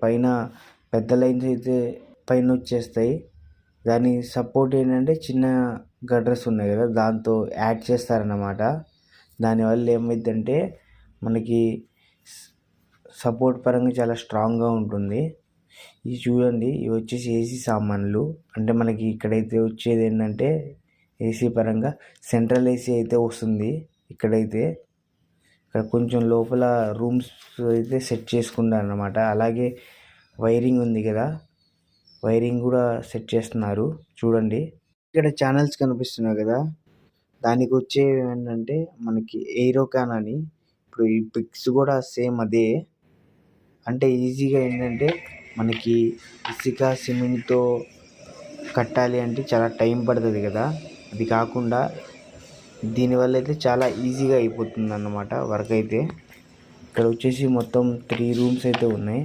పైన పెద్ద లైన్స్ అయితే పైన వచ్చేస్తాయి. దాని సపోర్ట్ ఏంటంటే చిన్న గడ్డర్స్ ఉన్నాయి కదా, దాంతో యాడ్ చేస్తారన్నమాట. దానివల్ల ఏమైందంటే మనకి సపోర్ట్ పరంగా చాలా స్ట్రాంగ్గా ఉంటుంది. ఇది చూడండి, ఇవి వచ్చేసి ఏసీ సామాన్లు. అంటే మనకి ఇక్కడైతే వచ్చేది ఏంటంటే ఏసీ పరంగా సెంట్రల్ ఏసీ అయితే వస్తుంది. ఇక్కడైతే ఇక్కడ కొంచెం లోపల రూమ్స్ అయితే సెట్ చేసుకుంటారు అన్నమాట. అలాగే వైరింగ్ ఉంది కదా, వైరింగ్ కూడా సెట్ చేస్తున్నారు చూడండి. ఇక్కడ ఛానల్స్ కనిపిస్తున్నాయి కదా, దానికి వచ్చేవి ఏంటంటే మనకి ఎయిరోకాన్ అని. ఇప్పుడు ఈ పిక్స్ కూడా సేమ్ అదే. అంటే ఈజీగా ఏంటంటే మనకి ఇసుక సిమెంట్తో కట్టాలి అంటే చాలా టైం పడుతుంది కదా, అది కాకుండా దీనివల్ల అయితే చాలా ఈజీగా అయిపోతుంది అన్నమాట వర్క్ అయితే. ఇక్కడ వచ్చేసి మొత్తం 3 రూమ్స్ అయితే ఉన్నాయి.